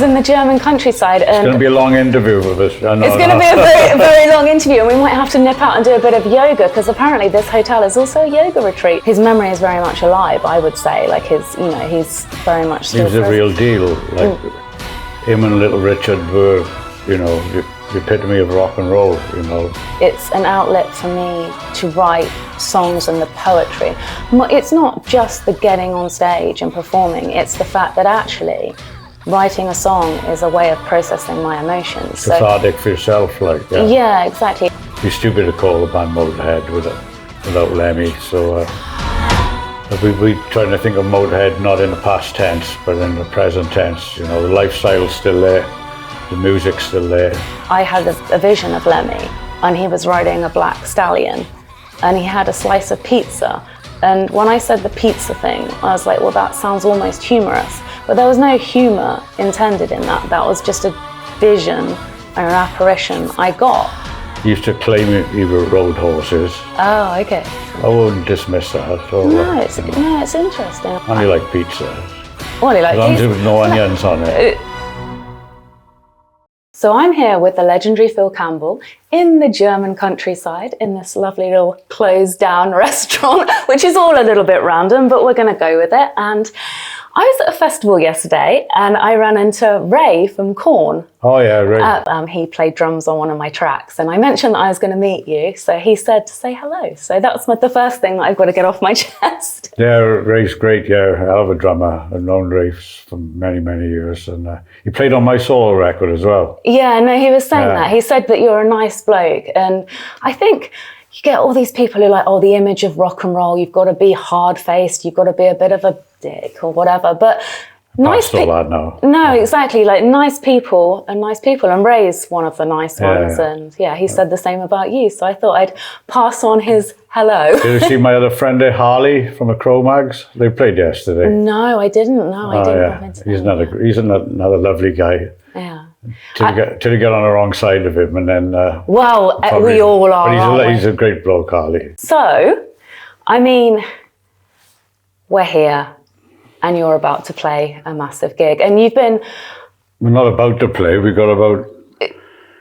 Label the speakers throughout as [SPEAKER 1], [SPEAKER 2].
[SPEAKER 1] hours in the German countryside.
[SPEAKER 2] It's going to be a long interview with us.
[SPEAKER 1] It's going to be a very, very long interview, and we might have to nip out and do a bit of yoga, because apparently this hotel is also a yoga retreat. His memory is very much alive, I would say. Like he's very much still.
[SPEAKER 2] He was a real deal. Like him and Little Richard were, the epitome of rock and roll.
[SPEAKER 1] It's an outlet for me to write songs and the poetry. It's not just the getting on stage and performing, it's the fact that actually writing a song is a way of processing my emotions.
[SPEAKER 2] Cathartic for yourself,
[SPEAKER 1] Yeah, exactly.
[SPEAKER 2] It'd be stupid to call the band Motörhead without Lemmy, so we trying to think of Motörhead not in the past tense, but in the present tense. The lifestyle's still there, the music's still there.
[SPEAKER 1] I had a vision of Lemmy, and he was riding a black stallion, and he had a slice of pizza. And when I said the pizza thing, I was like, well, that sounds almost humorous. But there was no humor intended in that. That was just a vision or an apparition I got.
[SPEAKER 2] He used to claim he rode horses.
[SPEAKER 1] Oh, okay.
[SPEAKER 2] I wouldn't dismiss that at all.
[SPEAKER 1] No, it's interesting.
[SPEAKER 2] And he liked pizza.
[SPEAKER 1] Well, he liked pizza.
[SPEAKER 2] As long as there was no onions on it.
[SPEAKER 1] So I'm here with the legendary Phil Campbell in the German countryside in this lovely little closed down restaurant, which is all a little bit random, but we're going to go with it. And I was at a festival yesterday and I ran into Ray from Korn.
[SPEAKER 2] Oh yeah, Ray.
[SPEAKER 1] He played drums on one of my tracks, and I mentioned that I was going to meet you, so he said to say hello. So that's the first thing that I've got to get off my chest.
[SPEAKER 2] Yeah, Ray's great, hell of a drummer. I've known Ray for many, many years, and he played on my solo record as well.
[SPEAKER 1] Yeah, no, he was saying that. He said that you're a nice bloke, and I think you get all these people who are like, oh, the image of rock and roll, you've got to be hard-faced, you've got to be a bit of a dick or whatever, but nice people. No, exactly, like nice people, and Ray's one of the nice ones, and he said the same about you, so I thought I'd pass on his hello.
[SPEAKER 2] Did you see my other friend there, Harley from the Cro-Mags? They played yesterday.
[SPEAKER 1] No, I didn't. No, I didn't.
[SPEAKER 2] He's another lovely guy.
[SPEAKER 1] Yeah.
[SPEAKER 2] Till you get on the wrong side of him, and then
[SPEAKER 1] well,
[SPEAKER 2] probably,
[SPEAKER 1] we all are.
[SPEAKER 2] But he's a great bloke, Harley.
[SPEAKER 1] So, I mean, we're here, and you're about to play a massive gig, and you've been.
[SPEAKER 2] We're not about to play. We've got about.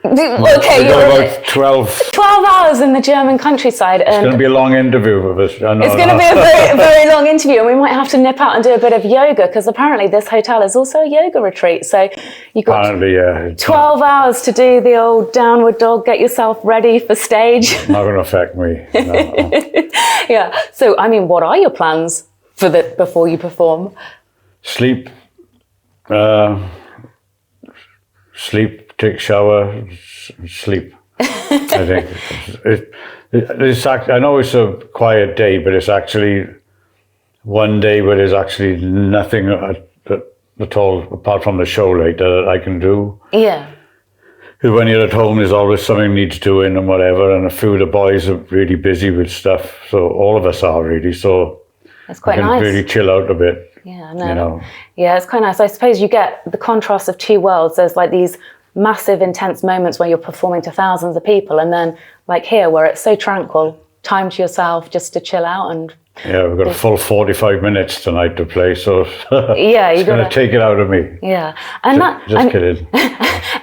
[SPEAKER 1] Okay,
[SPEAKER 2] about 12
[SPEAKER 1] hours in the German countryside.
[SPEAKER 2] It's going to be a long interview with us. It's going
[SPEAKER 1] to be a very, very long interview, and we might have to nip out and do a bit of yoga, because apparently this hotel is also a yoga retreat. So you've got 12 hours to do the old downward dog, get yourself ready for stage.
[SPEAKER 2] Not going to affect me. No.
[SPEAKER 1] Yeah. So, I mean, what are your plans for before you perform?
[SPEAKER 2] Sleep. Take a shower, sleep. I think I know it's a quiet day, but it's actually one day where there's actually nothing at all apart from the show that I can do.
[SPEAKER 1] Yeah.
[SPEAKER 2] Because when you're at home, there's always something needs doing and whatever, and a few of the boys are really busy with stuff. So all of us are really. So
[SPEAKER 1] it's quite
[SPEAKER 2] I can
[SPEAKER 1] nice.
[SPEAKER 2] Really chill out a bit.
[SPEAKER 1] Yeah, no. Yeah, it's quite nice. I suppose you get the contrast of two worlds. There's like these massive, intense moments where you're performing to thousands of people, and then like here, where it's so tranquil, time to yourself just to chill out. And
[SPEAKER 2] yeah, we've got a full 45 minutes tonight to play, so
[SPEAKER 1] yeah,
[SPEAKER 2] it's going to take it out of me.
[SPEAKER 1] Yeah, and
[SPEAKER 2] just kidding.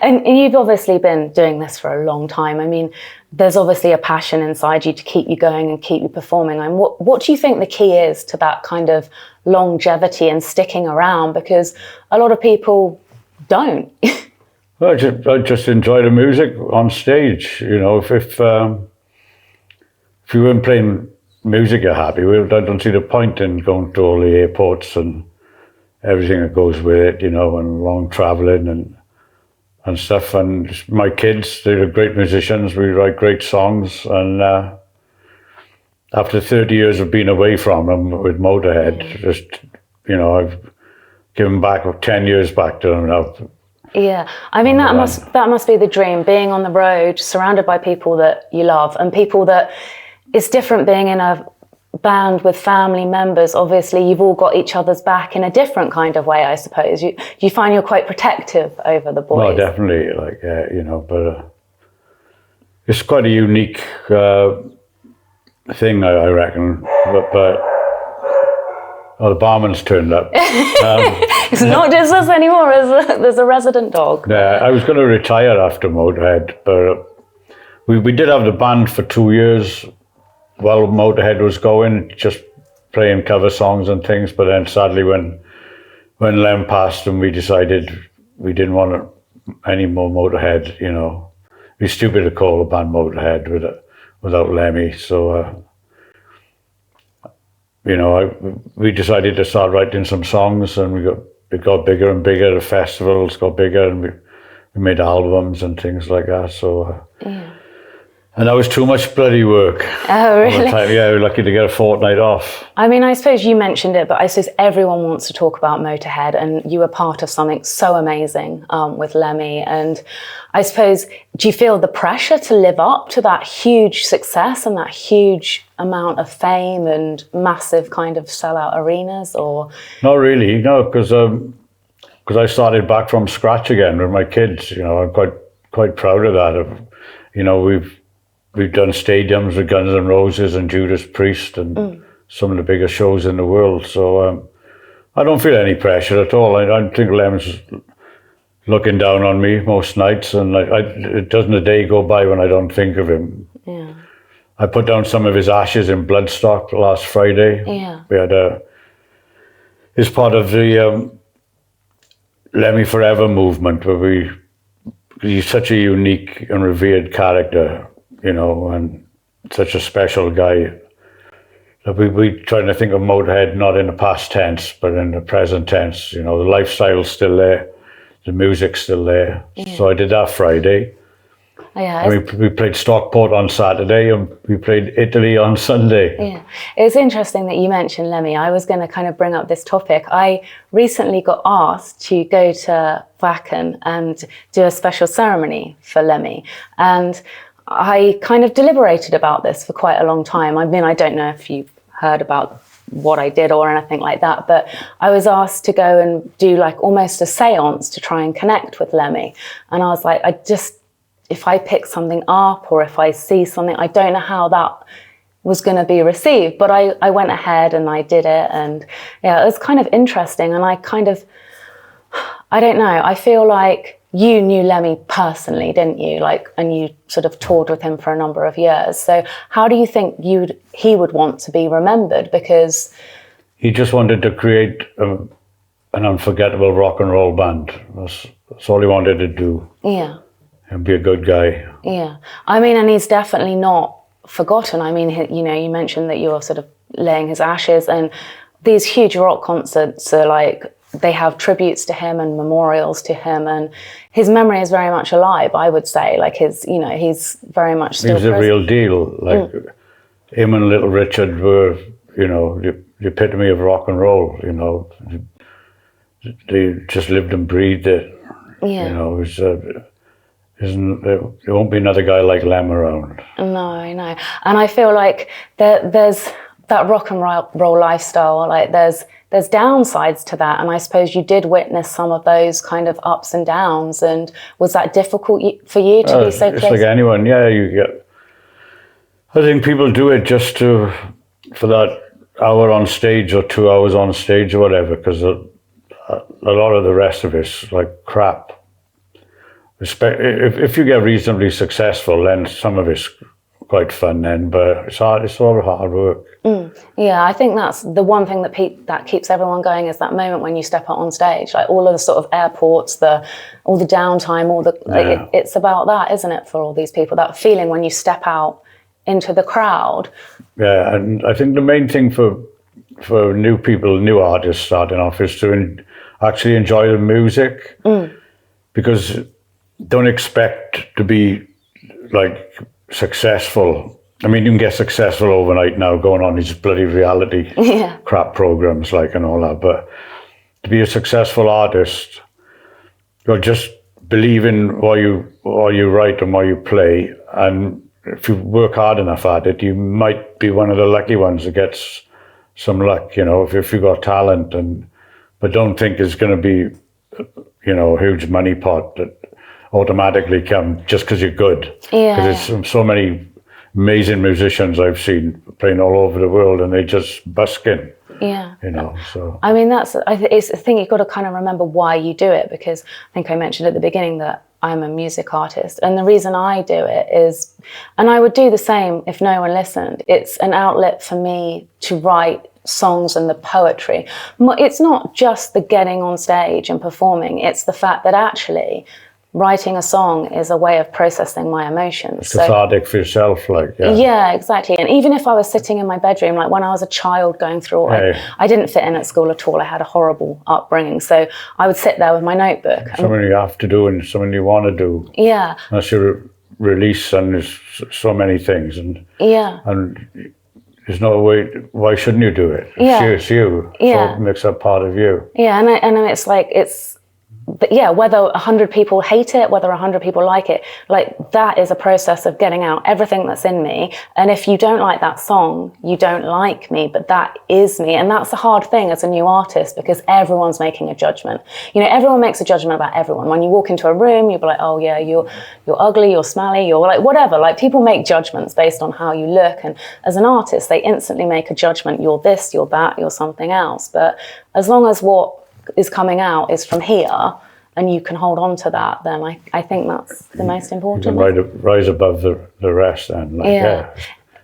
[SPEAKER 1] And you've obviously been doing this for a long time. I mean, there's obviously a passion inside you to keep you going and keep you performing. And what do you think the key is to that kind of longevity and sticking around? Because a lot of people don't.
[SPEAKER 2] Well, I just enjoy the music on stage. If you weren't playing music you're happy with, I don't see the point in going to all the airports and everything that goes with it, and long traveling and stuff. And my kids, they're great musicians. We write great songs. And after 30 years of being away from them with Motörhead, I've given back 10 years back to them now.
[SPEAKER 1] Yeah, I mean that must be the dream, being on the road, surrounded by people that you love, and people that it's different being in a band with family members. Obviously, you've all got each other's back in a different kind of way, I suppose. You find you're quite protective over the boys.
[SPEAKER 2] No, definitely, but it's quite a unique thing, I reckon. But the barman's turned up.
[SPEAKER 1] It's not just us anymore. There's a resident dog.
[SPEAKER 2] Yeah, I was going to retire after Motörhead, but we did have the band for 2 years while Motörhead was going, just playing cover songs and things. But then sadly, when Lem passed, and we decided we didn't want any more Motörhead. You know, it'd be stupid to call a band Motörhead without Lemmy. So. You know, we decided to start writing some songs, and it got bigger and bigger. The festivals got bigger, and we made albums and things like that. So, and that was too much bloody work.
[SPEAKER 1] Oh, really?
[SPEAKER 2] All the time. Yeah, we were lucky to get a fortnight off.
[SPEAKER 1] I mean, I suppose you mentioned it, but I suppose everyone wants to talk about Motörhead, and you were part of something so amazing with Lemmy. And I suppose, do you feel the pressure to live up to that huge success and that huge amount of fame and massive kind of sellout arenas, or?
[SPEAKER 2] Not really, no, because I started back from scratch again with my kids. You know, I'm quite proud of that. You know, we've done stadiums with Guns N' Roses and Judas Priest and some of the biggest shows in the world. So I don't feel any pressure at all. I don't think Lem's looking down on me most nights, and it doesn't a day go by when I don't think of him.
[SPEAKER 1] Yeah.
[SPEAKER 2] I put down some of his ashes in Bloodstock last Friday.
[SPEAKER 1] Yeah.
[SPEAKER 2] We had it's part of the Lemmy Forever movement, where he's such a unique and revered character, you know, and such a special guy. That we trying to think of Motörhead not in the past tense, but in the present tense. You know, the lifestyle's still there, the music's still there. Yeah. So I did that Friday.
[SPEAKER 1] Yeah,
[SPEAKER 2] we played Stockport on Saturday, and we played Italy on Sunday.
[SPEAKER 1] Yeah, it's interesting that you mentioned Lemmy. I was going to kind of bring up this topic. I recently got asked to go to Wacken and do a special ceremony for Lemmy, and I kind of deliberated about this for quite a long time. I mean, I don't know if you've heard about what I did or anything like that, but I was asked to go and do like almost a seance to try and connect with Lemmy. And I was like, if I pick something up or if I see something, I don't know how that was going to be received, but I went ahead and I did it. And yeah, it was kind of interesting. And I don't know, I feel like you knew Lemmy personally, didn't you? Like, and you sort of toured with him for a number of years. So how do you think he would want to be remembered? Because
[SPEAKER 2] he just wanted to create an unforgettable rock and roll band. That's all he wanted to do.
[SPEAKER 1] Yeah.
[SPEAKER 2] And be a good guy.
[SPEAKER 1] Yeah. I mean, and he's definitely not forgotten. I mean, you know, you mentioned that you're sort of laying his ashes, and these huge rock concerts are like, they have tributes to him and memorials to him, and his memory is very much alive, I would say. Like he's very much still
[SPEAKER 2] present. He was a real deal. Like him and Little Richard were, you know, the epitome of rock and roll, you know. They just lived and breathed it.
[SPEAKER 1] Yeah.
[SPEAKER 2] You know, it was... there won't be another guy like Lem around.
[SPEAKER 1] No, I know. And I feel like there's that rock and roll lifestyle, like there's downsides to that. And I suppose you did witness some of those kind of ups and downs. And was that difficult for you to be so close?
[SPEAKER 2] It's like anyone, yeah. I think people do it just for that hour on stage or 2 hours on stage or whatever, because a lot of the rest of it's like crap. If you get reasonably successful, then some of it's quite fun then, but it's hard. It's all hard work.
[SPEAKER 1] Yeah, I think that's the one thing that keeps everyone going, is that moment when you step out on stage. Like all of the sort of airports, all the downtime, it's about that, isn't it, for all these people? That feeling when you step out into the crowd. Yeah,
[SPEAKER 2] and I think the main thing for new people, new artists starting off, is to actually enjoy the music, because don't expect to be like successful. I mean, you can get successful overnight now going on these bloody reality crap programs like and all that, but to be a successful artist, you'll just believe in what you write and what you play, and if you work hard enough at it, you might be one of the lucky ones that gets some luck, you know, if you got talent. But don't think it's going to be, you know, a huge money pot that automatically come just because you're good. Because there's so many amazing musicians I've seen playing all over the world, and they just busking.
[SPEAKER 1] Yeah.
[SPEAKER 2] You know, so.
[SPEAKER 1] I mean, I think you've got to kind of remember why you do it, because I think I mentioned at the beginning that I'm a music artist. And the reason I do it is, and I would do the same if no one listened, it's an outlet for me to write songs and the poetry. It's not just the getting on stage and performing, it's the fact that actually writing a song is a way of processing my emotions.
[SPEAKER 2] It's cathartic for yourself, like, yeah.
[SPEAKER 1] Yeah, exactly. And even if I was sitting in my bedroom, like when I was a child going through, I didn't fit in at school at all. I had a horrible upbringing. So I would sit there with my notebook.
[SPEAKER 2] Something you have to do and something you want to do.
[SPEAKER 1] Yeah.
[SPEAKER 2] That's your release, and there's so many things. And there's no way, why shouldn't you do it? It's you.
[SPEAKER 1] Yeah.
[SPEAKER 2] So it makes that part of you.
[SPEAKER 1] Yeah, and it's like, but yeah, whether 100 people hate it, whether 100 people like it, like that is a process of getting out everything that's in me. And if you don't like that song, you don't like me, but that is me. And that's a hard thing as a new artist, because everyone's making a judgment. You know, everyone makes a judgment about everyone. When you walk into a room, you'll be like, oh yeah, you're ugly, you're smelly, you're like whatever. Like people make judgments based on how you look. And as an artist, they instantly make a judgment. You're this, you're that, you're something else. But as long as what is coming out is from here and you can hold on to that, then I think that's the most important.
[SPEAKER 2] You can rise above the rest, and like,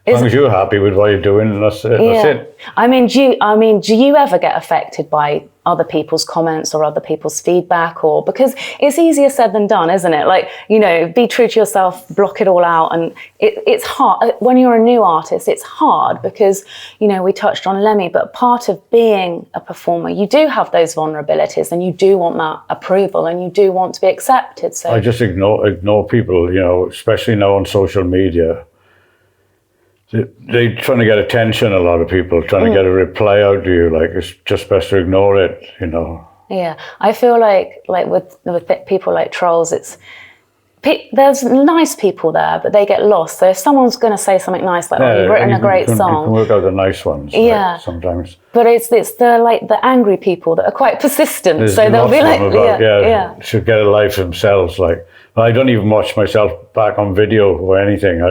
[SPEAKER 2] as long as you're happy with what you're doing, that's it. That's it.
[SPEAKER 1] I mean, do you ever get affected by other people's comments or other people's feedback? Or because it's easier said than done, isn't it? Like, you know, be true to yourself, block it all out. And it's hard when you're a new artist. It's hard because, you know, we touched on Lemmy, but part of being a performer, you do have those vulnerabilities, and you do want that approval, and you do want to be accepted. So
[SPEAKER 2] I just ignore people, you know, especially now on social media. They're trying to get attention, a lot of people, trying to get a reply out to you. Like, it's just best to ignore it, you know.
[SPEAKER 1] Yeah, I feel like with people like trolls, there's nice people there, but they get lost. So if someone's going to say something nice, like, oh, you've written a great song.
[SPEAKER 2] You can work out the nice ones, like, sometimes.
[SPEAKER 1] But it's the angry people that are quite persistent.
[SPEAKER 2] There's
[SPEAKER 1] so they'll be like,
[SPEAKER 2] should get a life themselves. Like, I don't even watch myself back on video or anything.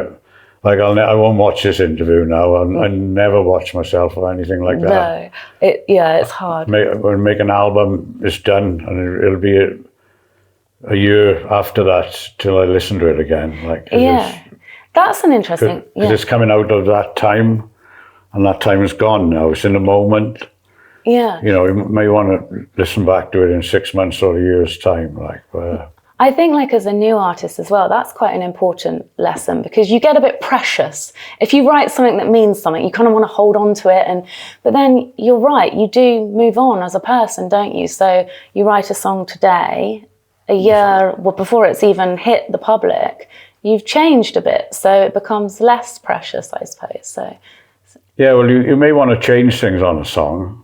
[SPEAKER 2] I won't watch this interview now. I never watch myself or anything like that.
[SPEAKER 1] No, it's hard.
[SPEAKER 2] We'll make an album, it's done, and it'll be a year after that till I listen to it again. Like,
[SPEAKER 1] that's an interesting.
[SPEAKER 2] Because it's coming out of that time, and that time is gone now. It's in the moment.
[SPEAKER 1] Yeah.
[SPEAKER 2] You know, you may want to listen back to it in 6 months or a year's time, like.
[SPEAKER 1] I think, like, as a new artist as well, that's quite an important lesson, because you get a bit precious. If you write something that means something, you kind of want to hold on to it. But then you're right, you do move on as a person, don't you? So you write a song today, a year before it's even hit the public, you've changed a bit. So it becomes less precious, I suppose. So.
[SPEAKER 2] Yeah, well, you may want to change things on a song.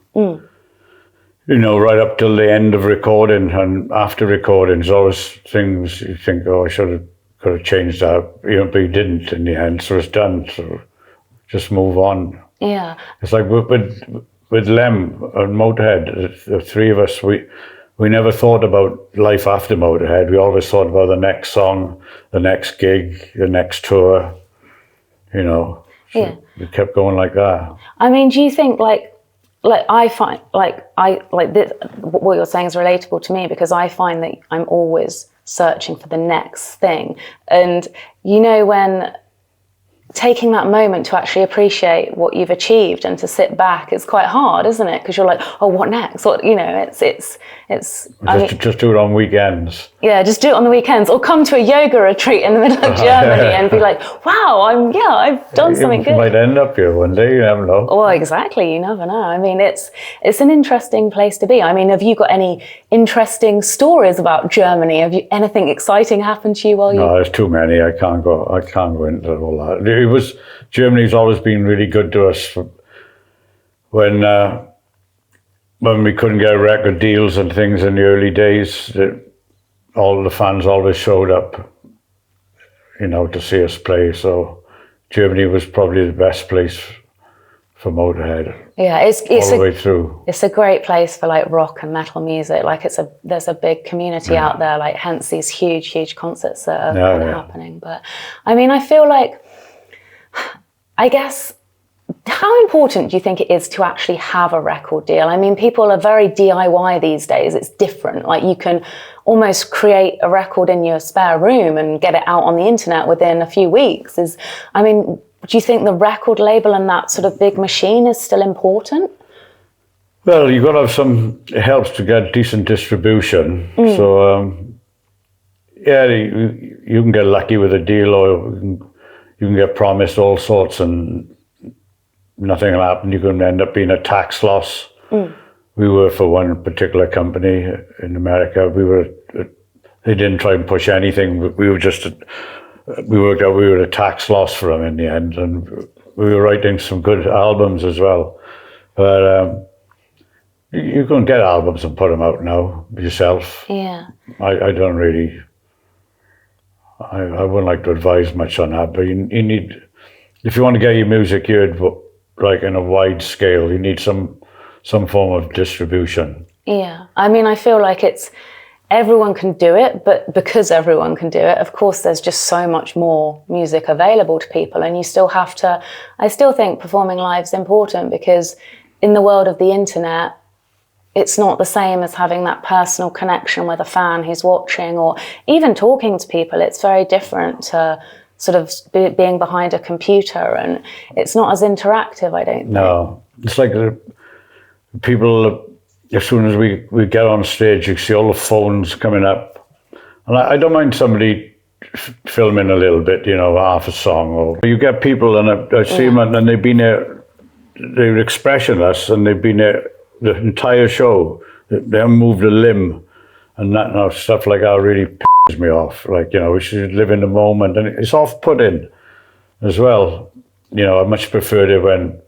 [SPEAKER 2] You know, right up till the end of recording, and after recording, there's always things you think, oh, I could have changed that, you know, but you didn't in the end, so it's done. So just move on. Yeah. It's like with Lem and Motörhead, the three of us, we never thought about life after Motörhead. We always thought about the next song, the next gig, the next tour. You know, so we kept going like that. I mean, do you think like I find this, what you're saying is relatable to me, because I find that I'm always searching for the next thing. And you know, when taking that moment to actually appreciate what you've achieved and to sit back, it's quite hard, isn't it? Because you're like, oh, what next? What, you know, it's just do it on weekends. Yeah, just do it on the weekends, or come to a yoga retreat in the middle of Germany and be like, wow, I've done something good. You might end up here one day, you never know. Well, exactly, you never know. I mean, it's an interesting place to be. I mean, have you got any interesting stories about Germany? Have you anything exciting happened to you while you? No, there's too many. I can't go into all that. Germany's always been really good to us. When we couldn't get record deals and things in the early days, all the fans always showed up, you know, to see us play. So Germany was probably the best place for Motörhead. Yeah, it's all the way through. It's a great place for like rock and metal music. Like there's a big community out there. Like hence these huge concerts that are happening. But I mean, I feel like, I guess
[SPEAKER 1] how important do you think it is to actually have a record deal? I mean, people are very DIY these days. It's different. Like, you can almost create a record in your spare room and get it out on the internet within a few weeks. Do you think the record label and that sort of big machine is still important?
[SPEAKER 2] Well, you've got to have some, it helps to get decent distribution. So, you can get lucky with a deal, or you can get promised all sorts and nothing will happen. You can end up being a tax loss. We were for one particular company in America. They didn't try and push anything. We worked out we were a tax loss for them in the end, and we were writing some good albums as well. But you can get albums and put them out now yourself.
[SPEAKER 1] Yeah.
[SPEAKER 2] I don't really. I wouldn't like to advise much on that, but you need, if you want to get your music heard like in a wide scale, you need some form of distribution.
[SPEAKER 1] Yeah, I mean, I feel like everyone can do it, but because everyone can do it, of course, there's just so much more music available to people, and I still think performing live is important, because in the world of the internet, it's not the same as having that personal connection with a fan who's watching, or even talking to people. It's very different to sort of being behind a computer, and it's not as interactive, I don't think.
[SPEAKER 2] No, it's like people, as soon as we get on stage, you see all the phones coming up. And I don't mind somebody filming a little bit, half a song. Or you get people, and I see them, and they've been there, they're expressionless, and they've been there the entire show. They haven't moved a limb, and that stuff like that really pisses me off. Like, we should live in the moment, and it's off-putting as well. I much preferred it when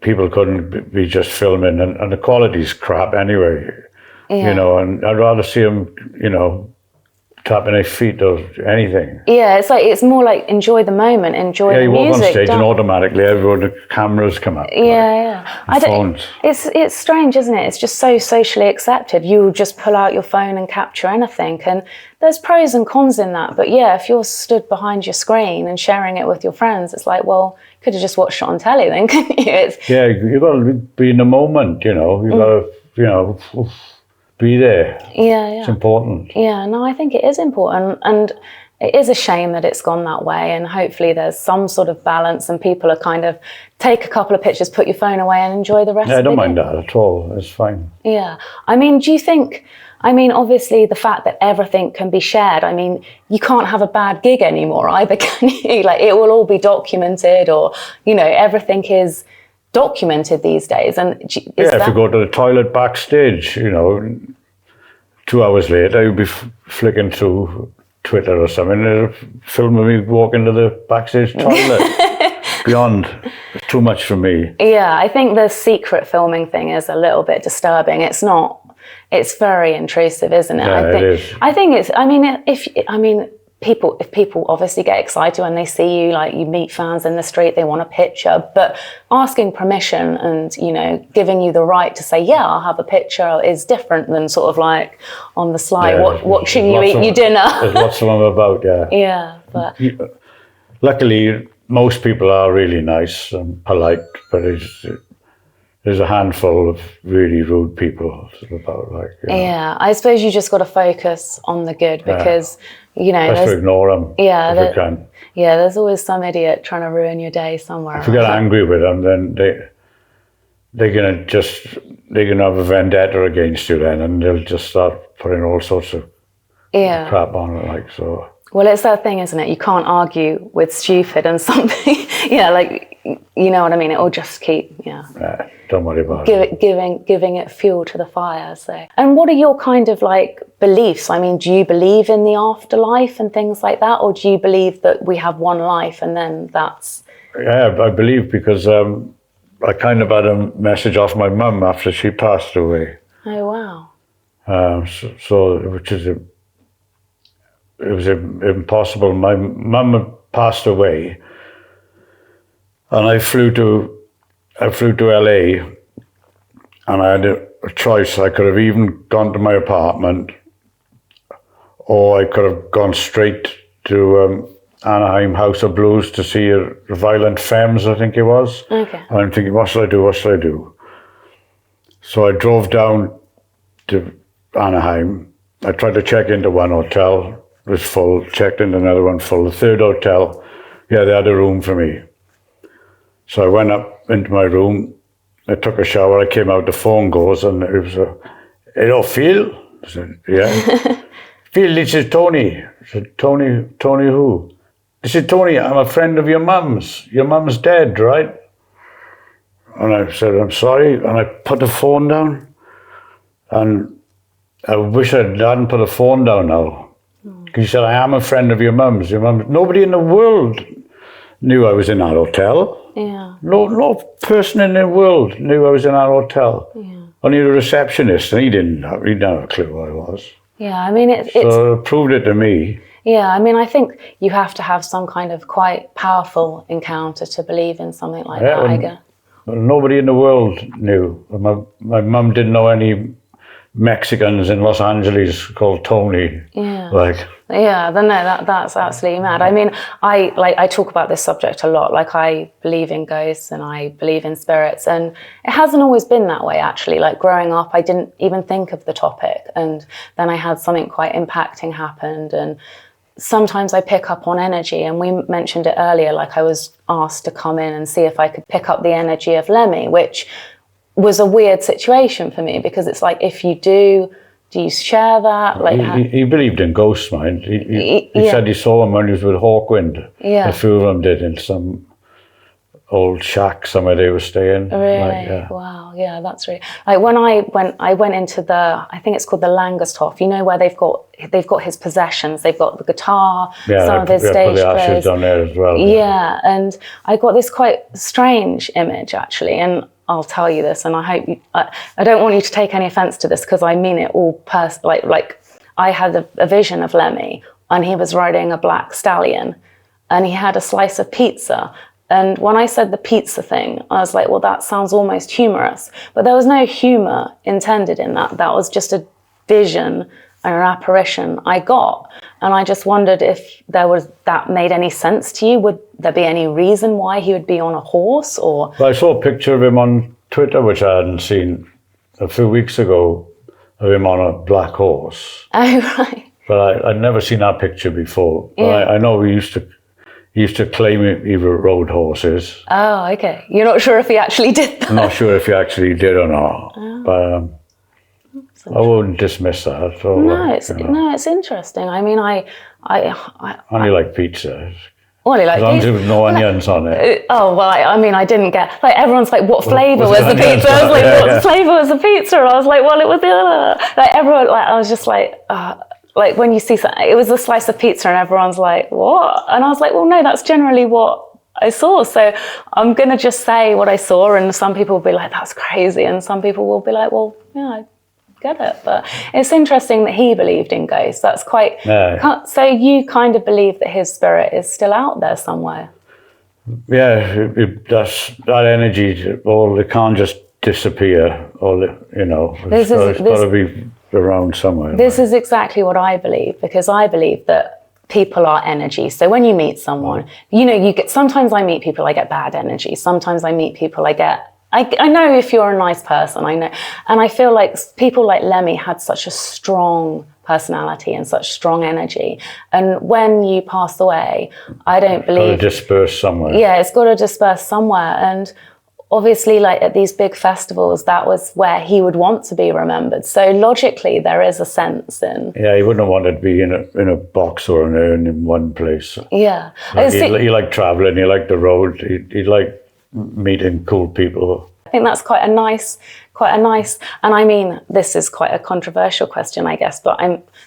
[SPEAKER 2] people couldn't be just filming, and the quality's crap anyway. Yeah. And I'd rather see them, tapping their feet or anything.
[SPEAKER 1] Yeah, it's more like enjoy the moment, enjoy the music.
[SPEAKER 2] Yeah, you walk on stage and automatically the cameras come up.
[SPEAKER 1] Yeah.
[SPEAKER 2] Phones.
[SPEAKER 1] It's strange, isn't it? It's just so socially accepted. You just pull out your phone and capture anything, and there's pros and cons in that. But yeah, if you're stood behind your screen and sharing it with your friends, it's like, well, you could have just watched it on telly then, couldn't you?
[SPEAKER 2] You've got to be in the moment, you've got to, be there.
[SPEAKER 1] Yeah.
[SPEAKER 2] It's important.
[SPEAKER 1] Yeah, no, I think it is important, and it is a shame that it's gone that way, and hopefully there's some sort of balance, and people are kind of take a couple of pictures, put your phone away, and enjoy the rest of it.
[SPEAKER 2] I don't mind that at all. It's fine.
[SPEAKER 1] Yeah. Do you think, obviously the fact that everything can be shared, you can't have a bad gig anymore either, can you? Like, it will all be documented, or, everything is documented these days. And
[SPEAKER 2] if you go to the toilet backstage, 2 hours later, you'll be flicking through Twitter or something, and filming me walking to the backstage toilet. Beyond, it's too much for me. Yeah,
[SPEAKER 1] I think the secret filming thing is a little bit disturbing. It's very intrusive, isn't it?
[SPEAKER 2] Yeah, it is.
[SPEAKER 1] I think it's, if people obviously get excited when they see you, like you meet fans in the street, they want a picture, but asking permission and, giving you the right to say, yeah, I'll have a picture is different than sort of like on the slide watching you eat your dinner.
[SPEAKER 2] There's lots of them about, yeah.
[SPEAKER 1] Yeah, but...
[SPEAKER 2] Luckily, most people are really nice and polite, but there's a handful of really rude people about, like...
[SPEAKER 1] Yeah, I suppose you just got to focus on the good, because...
[SPEAKER 2] Best to ignore them if you can.
[SPEAKER 1] Yeah, there's always some idiot trying to ruin your day somewhere.
[SPEAKER 2] If you get angry with them, then they're gonna have a vendetta against you then, and they'll just start putting all sorts of crap on it, like so.
[SPEAKER 1] Well, it's that thing, isn't it? You can't argue with stupid and something. You know what I mean? It will just keep,
[SPEAKER 2] don't worry about it.
[SPEAKER 1] Giving it fuel to the fire. So, and what are your kind of like beliefs? Do you believe in the afterlife and things like that, or do you believe that we have one life and then that's?
[SPEAKER 2] Yeah, I believe, because I kind of had a message off my mum after she passed away.
[SPEAKER 1] Oh wow.
[SPEAKER 2] It was impossible. My mum had passed away, and I flew to LA, and I had a choice. I could have even gone to my apartment, or I could have gone straight to Anaheim House of Blues to see Violent Femmes, I think it was.
[SPEAKER 1] Okay.
[SPEAKER 2] And I'm thinking, what should I do? What should I do? So I drove down to Anaheim. I tried to check into one hotel. It was full. Checked into another one full. The third hotel, yeah, they had a room for me. So I went up into my room. I took a shower. I came out. The phone goes, and it was hello, Phil? I said, yeah. Phil, this is Tony. I said, Tony who? This is Tony. I'm a friend of your mum's. Your mum's dead, right? And I said, I'm sorry. And I put the phone down. And I wish I hadn't put the phone down now. Because he said, I am a friend of your mum's. Nobody in the world knew I was in that hotel.
[SPEAKER 1] Yeah.
[SPEAKER 2] No person in the world knew I was in that hotel.
[SPEAKER 1] Yeah.
[SPEAKER 2] Only the receptionist, and he didn't have a clue who I was.
[SPEAKER 1] Yeah, I mean, it's...
[SPEAKER 2] So it proved it to me.
[SPEAKER 1] Yeah, I mean, I think you have to have some kind of quite powerful encounter to believe in something like that, I guess.
[SPEAKER 2] Nobody in the world knew. My mum didn't know any Mexicans in Los Angeles called Tony.
[SPEAKER 1] Yeah.
[SPEAKER 2] Yeah,
[SPEAKER 1] that's absolutely mad. I mean, I talk about this subject a lot. Like, I believe in ghosts and I believe in spirits, and it hasn't always been that way, actually. Like, growing up, I didn't even think of the topic, and then I had something quite impacting happened, and sometimes I pick up on energy, and we mentioned it earlier, like I was asked to come in and see if I could pick up the energy of Lemmy, which was a weird situation for me, because it's like, if you do you share that? Like,
[SPEAKER 2] he believed in ghosts, man. He said he saw him when he was with Hawkwind.
[SPEAKER 1] Yeah.
[SPEAKER 2] A few of them did, in some old shack somewhere they were staying.
[SPEAKER 1] Really?
[SPEAKER 2] Like, yeah.
[SPEAKER 1] Wow. Yeah, that's really... Like, when I went into I think it's called the Langershof, you know, where they've got his possessions. They've got the guitar, some of his stage
[SPEAKER 2] put the ashes
[SPEAKER 1] plays.
[SPEAKER 2] down there as well.
[SPEAKER 1] Yeah, and I got this quite strange image, actually, and I'll tell you this, and I hope I don't want you to take any offense to this, because I mean it all like I had a vision of Lemmy, and he was riding a black stallion, and he had a slice of pizza. And when I said the pizza thing, I was like, well, that sounds almost humorous, but there was no humor intended in that. That was just a vision and an apparition I got. And I just wondered if that made any sense to you. Would there be any reason why he would be on a horse, or?
[SPEAKER 2] Well, I saw a picture of him on Twitter, which I hadn't seen a few weeks ago, of him on a black horse.
[SPEAKER 1] Oh, right.
[SPEAKER 2] But I'd never seen that picture before.
[SPEAKER 1] Yeah.
[SPEAKER 2] I know he used to claim he rode horses.
[SPEAKER 1] Oh, okay. You're not sure if he actually did that?
[SPEAKER 2] I'm not sure if he actually did or not.
[SPEAKER 1] Oh.
[SPEAKER 2] But I wouldn't dismiss that. So,
[SPEAKER 1] no, it's interesting. I mean, I
[SPEAKER 2] only like pizza.
[SPEAKER 1] Well, like,
[SPEAKER 2] as long as there was no onions on it.
[SPEAKER 1] Oh, well, I mean, I didn't get... Like, everyone's like, what flavour was the pizza? I was like, what flavour was the pizza? And I was like, well, it was the other... Like, everyone... Like, I was just like... like, when you see something... It was a slice of pizza, and everyone's like, what? And I was like, well, no, that's generally what I saw. So I'm going to just say what I saw, and some people will be like, that's crazy. And some people will be like, well, yeah, I get it. But it's interesting that he believed in ghosts. That's quite...
[SPEAKER 2] Yeah.
[SPEAKER 1] So you kind of believe that his spirit is still out there somewhere?
[SPEAKER 2] Yeah, that energy, it can't just disappear. It's got to be around somewhere.
[SPEAKER 1] This is exactly what I believe, because I believe that people are energy. So when you meet someone, sometimes I meet people, I get bad energy. Sometimes I meet people, I know if you're a nice person, I know. And I feel like people like Lemmy had such a strong personality and such strong energy. And when you pass away, I don't believe...
[SPEAKER 2] It's got to disperse somewhere.
[SPEAKER 1] Yeah, it's got to disperse somewhere. And obviously, like, at these big festivals, that was where he would want to be remembered. So logically, there is a sense in...
[SPEAKER 2] Yeah, he wouldn't have wanted to be in a box or an urn in one place.
[SPEAKER 1] Yeah.
[SPEAKER 2] He liked travelling, he liked the road, he liked meeting cool people.
[SPEAKER 1] I think that's quite a nice, and I mean, this is quite a controversial question, I guess, but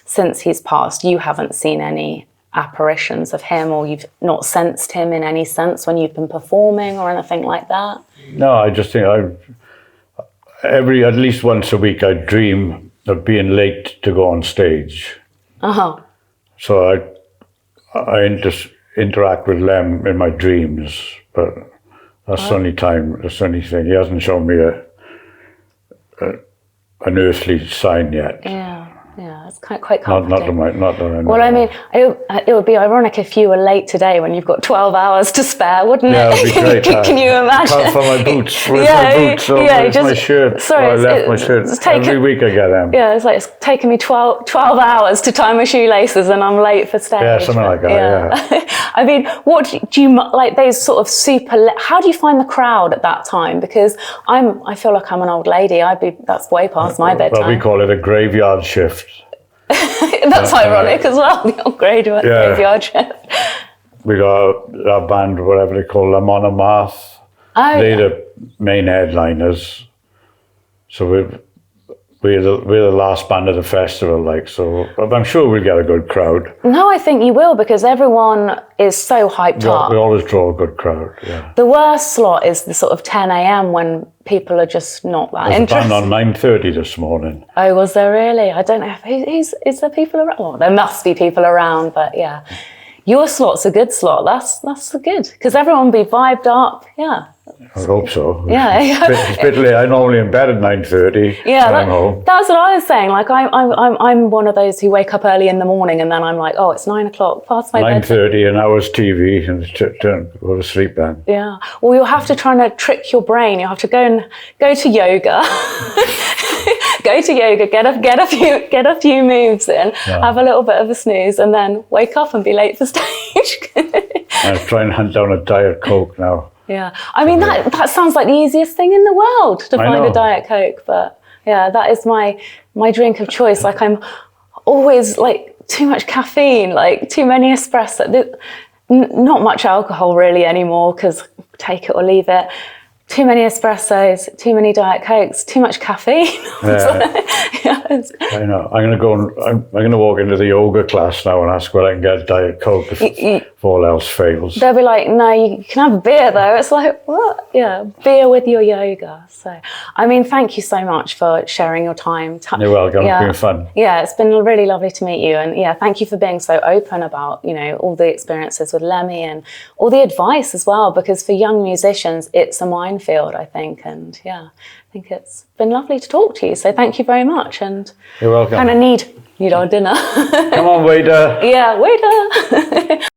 [SPEAKER 1] since he's passed, you haven't seen any apparitions of him, or you've not sensed him in any sense when you've been performing or anything like that? No,
[SPEAKER 2] I just think at least once a week I dream of being late to go on stage.
[SPEAKER 1] Uh-huh.
[SPEAKER 2] So I just interact with Lem in my dreams, but that's the only time, that's the only thing. He hasn't shown me an earthly sign yet.
[SPEAKER 1] Yeah. it's quite comforting.
[SPEAKER 2] Not the
[SPEAKER 1] Well, I mean, it would be ironic if you were late today when you've got 12 hours to spare, wouldn't it?
[SPEAKER 2] Yeah, it would be great.
[SPEAKER 1] Can you imagine?
[SPEAKER 2] Can't find my boots. Where's my boots? Where's my shirt?
[SPEAKER 1] Sorry,
[SPEAKER 2] I left my shirt. Every week I get them.
[SPEAKER 1] Yeah, it's like it's taken me 12 hours to tie my shoelaces and I'm late for stage.
[SPEAKER 2] Yeah, something like that, yeah.
[SPEAKER 1] I mean, what do you like those sort of how do you find the crowd at that time? Because I feel like I'm an old lady. That's way past my bedtime.
[SPEAKER 2] Well, we call it a graveyard shift.
[SPEAKER 1] That's ironic as well, the old graveyard shift.
[SPEAKER 2] We got our band, whatever they call them, on a Math.
[SPEAKER 1] Oh,
[SPEAKER 2] They're the main headliners. So we're the last band of the festival, like, so I'm sure we'll get a good crowd.
[SPEAKER 1] No, I think you will, because everyone is so hyped up.
[SPEAKER 2] We always draw a good crowd, yeah.
[SPEAKER 1] The worst slot is the sort of 10 a.m. when people are just not that interested.
[SPEAKER 2] There's a band on 9:30 this morning.
[SPEAKER 1] Oh, was there really? I don't know. Is there people around? Well, there must be people around, but yeah. Your slot's a good slot. That's good, because everyone will be vibed up, yeah.
[SPEAKER 2] I hope so.
[SPEAKER 1] Yeah,
[SPEAKER 2] it's a bit late. I'm normally in bed at 9:30.
[SPEAKER 1] Yeah, that's what I was saying. Like I'm one of those who wake up early in the morning and then I'm like, oh, it's 9 o'clock, past my bed.
[SPEAKER 2] 9:30, an hour's TV, and go to sleep then.
[SPEAKER 1] Yeah. Well, you'll have to try and trick your brain. You'll have to go to yoga. Go to yoga, get a few moves in, have a little bit of a snooze, and then wake up and be late for stage.
[SPEAKER 2] I'm trying to hunt down a Diet Coke now.
[SPEAKER 1] Yeah, I mean that sounds like the easiest thing in the world to find a Diet Coke, but yeah, that is my drink of choice. Like I'm always like too much caffeine, like too many espresso, not much alcohol really anymore, because take it or leave it. Too many espressos, too many Diet Cokes, too much caffeine.
[SPEAKER 2] I know. I'm going to walk into the yoga class now and ask whether I can get a Diet Coke if all else fails.
[SPEAKER 1] They'll be like, no, you can have beer though. It's like, what? Yeah, beer with your yoga. So, I mean, thank you so much for sharing your time.
[SPEAKER 2] You're welcome. It's been fun.
[SPEAKER 1] Yeah, it's been really lovely to meet you. And yeah, thank you for being so open about, all the experiences with Lemmy and all the advice as well, because for young musicians, it's a minefield, I think. And yeah, I think it's been lovely to talk to you. So thank you very much. And
[SPEAKER 2] you're welcome.
[SPEAKER 1] Kind of need our dinner.
[SPEAKER 2] Come on, waiter.
[SPEAKER 1] Yeah, waiter.